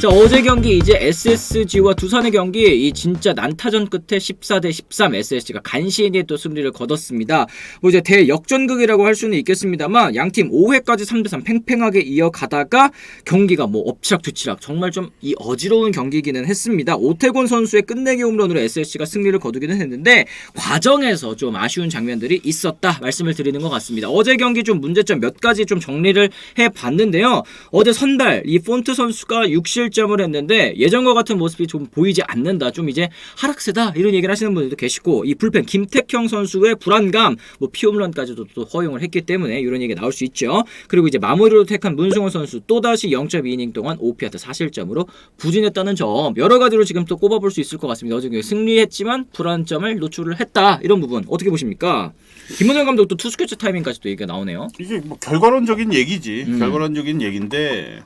자, 어제 경기 이제 SSG와 두산의 경기 이 진짜 난타전 끝에 14대 13 SSG가 간신히 또 승리를 거뒀습니다. 뭐 이제 대역전극이라고 할 수는 있겠습니다만 양팀 5회까지 3대 3 팽팽하게 이어가다가 경기가 뭐 엎치락뒤치락 정말 좀 이 어지러운 경기기는 했습니다. 오태곤 선수의 끝내기 홈런으로 SSG가 승리를 거두기는 했는데 과정에서 좀 아쉬운 장면들이 있었다 말씀을 드리는 것 같습니다. 어제 경기 좀 문제점 몇 가지 좀 정리를 해봤는데요. 어제 선발 이 폰트 선수가 6실점을 했는데 예전과 같은 모습이 좀 보이지 않는다. 좀 이제 하락세다 이런 얘기를 하시는 분들도 계시고 이 불펜 김택형 선수의 불안감 뭐 피홈런까지도 또 허용을 했기 때문에 이런 얘기가 나올 수 있죠. 그리고 이제 마무리로 택한 문승원 선수 또다시 0.2이닝 동안 5피아트 4실점으로 부진했다는 점 여러 가지로 지금 또 꼽아볼 수 있을 것 같습니다. 어제 승리했지만 불안점을 노출을 했다. 이런 부분 어떻게 보십니까? 김원현 감독도 투수 교체 타이밍까지 또 얘기가 나오네요. 이게 뭐 결과론적인 얘기지. 결과론적인 얘기인데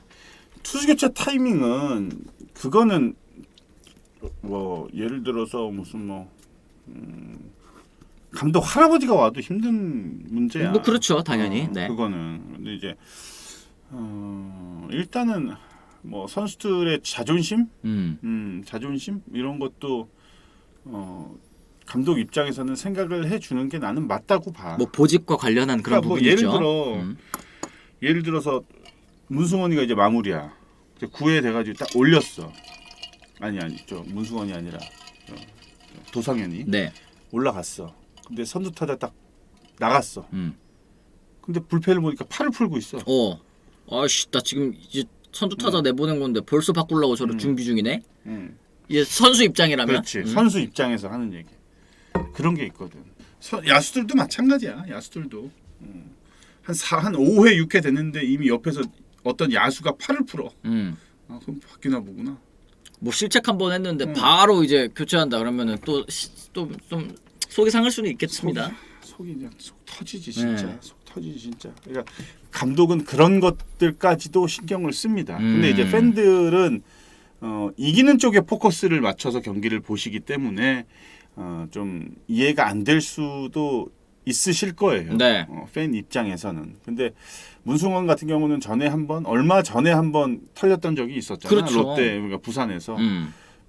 투수 교체 타이밍은 그거는 뭐 예를 들어서 무슨 뭐 감독 할아버지가 와도 힘든 문제야. 뭐 그렇죠, 당연히. 네. 그거는 근데 이제 일단은 뭐 선수들의 자존심, 자존심 이런 것도 감독 입장에서는 생각을 해주는 게 나는 맞다고 봐. 뭐 보직과 관련한 그런 그러니까 부분이죠. 뭐 예를 들어서 문승원이가 이제 마무리야. 9회 돼가지고 딱 올렸어. 아니 문승원이 아니라 도상현이 네. 올라갔어. 근데 선두 타자 딱 나갔어. 근데 불펜을 보니까 팔을 풀고 있어. 아씨, 나 지금 이제 선두 타자 내보낸 건데 벌써 바꾸려고 저를 준비 중이네. 이제 선수 입장이라면. 그렇지. 선수 입장에서 하는 얘기. 그런 게 있거든. 야수들도 마찬가지야. 야수들도 한 5회 6회 됐는데 이미 옆에서 어떤 야수가 팔을 풀어. 그럼 바뀌나 보구나. 뭐 실책 한번 했는데 바로 이제 교체한다 그러면은 또 좀 속이 상할 수는 있겠습니다. 속이 그냥 속 터지지 진짜. 네. 속 터지지 진짜. 그러니까 감독은 그런 것들까지도 신경을 씁니다. 근데 이제 팬들은 이기는 쪽에 포커스를 맞춰서 경기를 보시기 때문에 좀 이해가 안 될 수도 있으실 거예요. 네. 팬 입장에서는. 근데 문승원 같은 경우는 얼마 전에 한번 털렸던 적이 있었잖아요. 그렇죠. 롯데 그러니까 부산에서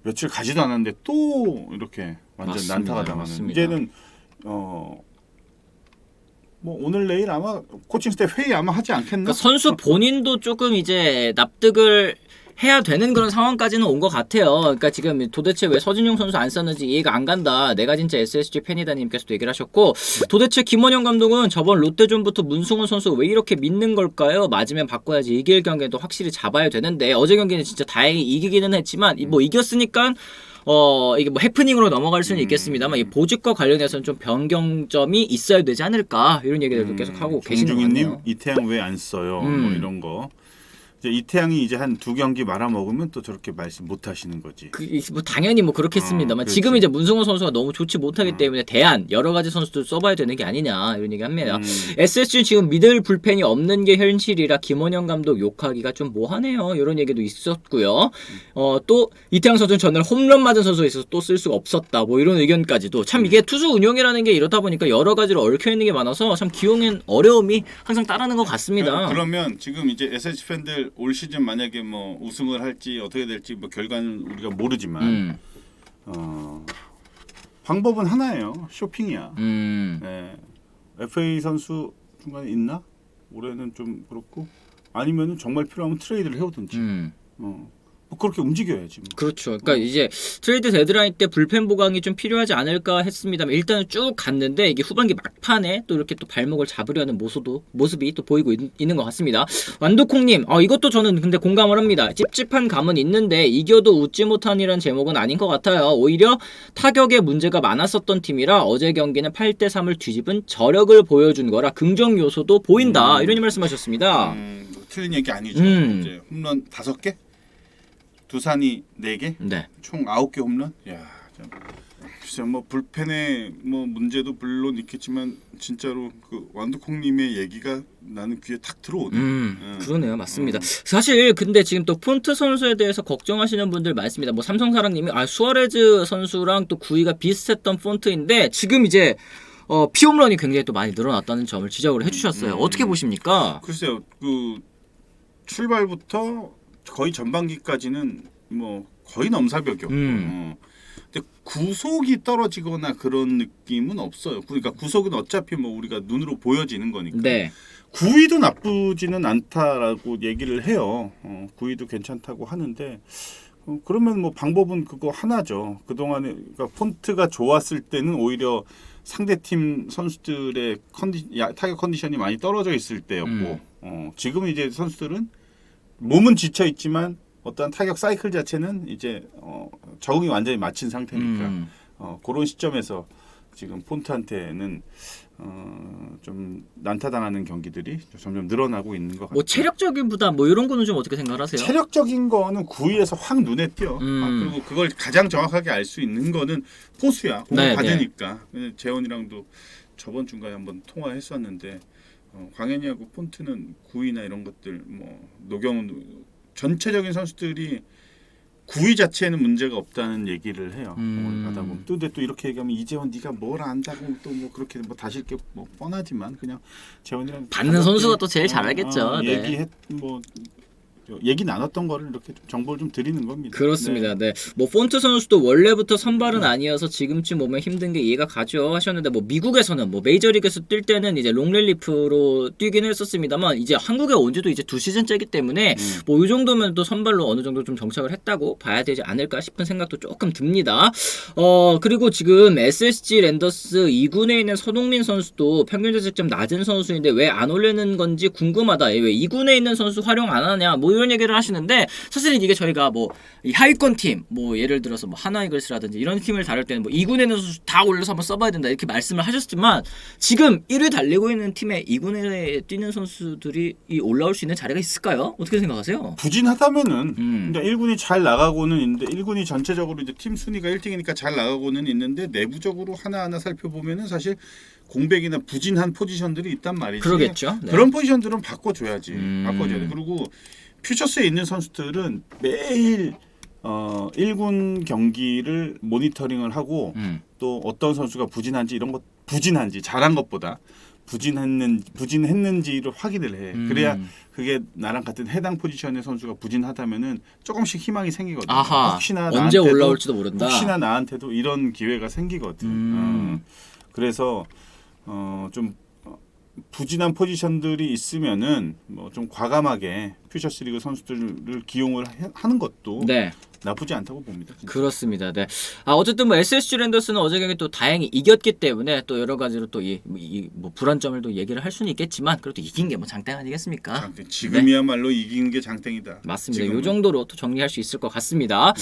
며칠 가지도 않았는데 또 이렇게 완전 맞습니다. 난타가 당하는. 맞습니다. 이제는 뭐 오늘 내일 아마 코칭 스태프 회의 아마 하지 않겠나? 그러니까 선수 본인도 조금 이제 납득을 해야 되는 그런 상황까지는 온 것 같아요. 그러니까 지금 도대체 왜 서진용 선수 안 썼는지 이해가 안 간다. 내가 진짜 SSG 팬이다 님께서도 얘기를 하셨고 도대체 김원영 감독은 저번 롯데전부터 문승원 선수 왜 이렇게 믿는 걸까요? 맞으면 바꿔야지. 이길 경기도 확실히 잡아야 되는데 어제 경기는 진짜 다행히 이기기는 했지만 뭐 이겼으니까 이게 뭐 해프닝으로 넘어갈 수는 있겠습니다만 이 보직과 관련해서는 좀 변경점이 있어야 되지 않을까 이런 얘기들도 계속 하고 계시는 것 같네요. 이태양 왜 안 써요? 뭐 이런 거. 이태양이 이제 한 2경기 말아먹으면 또 저렇게 말씀 못 하시는 거지. 뭐 당연히 뭐 그렇겠습니다만 지금 이제 문승원 선수가 너무 좋지 못하기 때문에 대안 여러 가지 선수들 써봐야 되는 게 아니냐 이런 얘기 합니다. SSG는 지금 미들 불펜이 없는 게 현실이라 김원영 감독 욕하기가 좀 뭐하네요. 이런 얘기도 있었고요. 또 이태양 선수는 전날 홈런 맞은 선수가 있어서 또 쓸 수가 없었다. 뭐 이런 의견까지도 참 이게 투수 운영이라는 게 이렇다 보니까 여러 가지로 얽혀 있는 게 많아서 참 기용엔 어려움이 항상 따르는 것 같습니다. 그러면 지금 이제 SSG 팬들 올 시즌 만약에 뭐 우승을 할지 어떻게 될지 뭐 결과는 우리가 모르지만 방법은 하나예요. 쇼핑이야. 네. FA 선수 중간에 있나? 올해는 좀 그렇고 아니면은 정말 필요하면 트레이드를 해오든지. 뭐 그렇게 움직여야지. 뭐. 그렇죠. 그러니까 이제 트레이드 데드라인 때 불펜 보강이 좀 필요하지 않을까 했습니다만 일단은 쭉 갔는데 이게 후반기 막판에 또 이렇게 또 발목을 잡으려는 모습이 또 보이고 있는 것 같습니다. 완두콩님, 이것도 저는 근데 공감을 합니다. 찝찝한 감은 있는데 이겨도 웃지 못한이란 제목은 아닌 것 같아요. 오히려 타격에 문제가 많았었던 팀이라 어제 경기는 8대 3을 뒤집은 저력을 보여준 거라 긍정 요소도 보인다. 이런 말씀하셨습니다. 틀린 얘기 아니죠. 이제 홈런 5개? 두산이 4개? 네. 총 9개 홈런? 야, 글쎄 뭐 불펜의 뭐 문제도 물론 있겠지만 진짜로 그 완두콩님의 얘기가 나는 귀에 탁 들어오네. 그러네요, 맞습니다. 사실 근데 지금 또 폰트 선수에 대해서 걱정하시는 분들 많습니다. 뭐 삼성사랑님이 수아레즈 선수랑 또 구위가 비슷했던 폰트인데 지금 이제 피홈런이 굉장히 또 많이 늘어났다는 점을 지적을 해주셨어요. 어떻게 보십니까? 글쎄요, 그 출발부터 거의 전반기까지는 뭐 거의 넘사벽이었고 근데 구속이 떨어지거나 그런 느낌은 없어요. 그러니까 구속은 어차피 뭐 우리가 눈으로 보여지는 거니까. 네. 9위도 나쁘지는 않다라고 얘기를 해요. 9위도 괜찮다고 하는데 그러면 뭐 방법은 그거 하나죠. 그동안에 그러니까 폰트가 좋았을 때는 오히려 상대팀 선수들의 타격 컨디션이 많이 떨어져 있을 때였고 지금은 이제 선수들은 몸은 지쳐 있지만 어떤 타격 사이클 자체는 이제 적응이 완전히 마친 상태니까 그런 시점에서 지금 폰트한테는 좀 난타당하는 경기들이 점점 늘어나고 있는 것 같아요. 뭐 체력적인 부담 뭐 이런 거는 좀 어떻게 생각하세요? 체력적인 거는 9위에서 확 눈에 띄어. 그리고 그걸 가장 정확하게 알 수 있는 거는 포수야. 공을 네, 받으니까. 재원이랑도 저번 주인가에 한번 통화했었는데 광현이하고 폰트는 9위나 이런 것들 뭐 노경은 전체적인 선수들이 9위 자체에는 문제가 없다는 얘기를 해요. 하다 보면 근데 또 이렇게 얘기하면 이재원 네가 뭘 안다고 또 뭐 그렇게 뭐 다실 게 뭐 뻔하지만 그냥 재원이랑 받는 선수가 또 제일 잘 알겠죠. 네. 얘기 나눴던 거를 이렇게 좀 정보를 좀 드리는 겁니다. 그렇습니다. 네. 뭐 폰트 선수도 원래부터 선발은 아니어서 지금쯤 오면 힘든 게 이해가 가죠 하셨는데 뭐 미국에서는 뭐 메이저리그에서 뛸 때는 이제 롱릴리프로 뛰긴 했었습니다만 이제 한국에 온 지도 이제 2시즌째이기 때문에 뭐 이 정도면 또 선발로 어느 정도 좀 정착을 했다고 봐야 되지 않을까 싶은 생각도 조금 듭니다. 그리고 지금 SSG 랜더스 2군에 있는 서동민 선수도 평균 자책점 낮은 선수인데 왜 안 올리는 건지 궁금하다. 왜 2군에 있는 선수 활용 안 하냐? 뭐 이런 얘기를 하시는데 사실은 이게 저희가 뭐 이 하위권 팀 뭐 예를 들어서 뭐 하나이글스라든지 이런 팀을 다룰 때는 뭐 2군에 있는 선수 다 올려서 한번 써봐야 된다 이렇게 말씀을 하셨지만 지금 1위 달리고 있는 팀에 2군에 뛰는 선수들이 올라올 수 있는 자리가 있을까요? 어떻게 생각하세요? 부진하다면은 그러니까 1군이 잘 나가고는 있는데 1군이 전체적으로 이제 팀 순위가 1등이니까 잘 나가고는 있는데 내부적으로 하나하나 살펴보면은 사실 공백이나 부진한 포지션들이 있단 말이지. 그러겠죠. 네. 그런 포지션들은 바꿔줘야지. 바꿔줘야 돼. 그리고 퓨처스에 있는 선수들은 매일 1군 경기를 모니터링을 하고 또 어떤 선수가 부진한지 이런 것 부진한지 잘한 것보다 부진했는지를 확인을 해. 그래야 그게 나랑 같은 해당 포지션의 선수가 부진하다면은 조금씩 희망이 생기거든. 아하, 혹시나 언제 나한테도, 올라올지도 모른다. 혹시나 나한테도 이런 기회가 생기거든. 그래서 좀 부진한 포지션들이 있으면은 뭐 좀 과감하게 퓨처스리그 선수들을 기용을 하는 것도 네. 나쁘지 않다고 봅니다. 진짜. 그렇습니다. 네. 어쨌든 뭐 SSG 랜더스는 어제 경기 또 다행히 이겼기 때문에 또 여러 가지로 또 뭐 불안점을 또 얘기를 할 수는 있겠지만 그래도 이긴 게 뭐 장땡 아니겠습니까? 장땡. 지금이야말로 이기는 게 장땡이다. 맞습니다. 지금은. 이 정도로 또 정리할 수 있을 것 같습니다.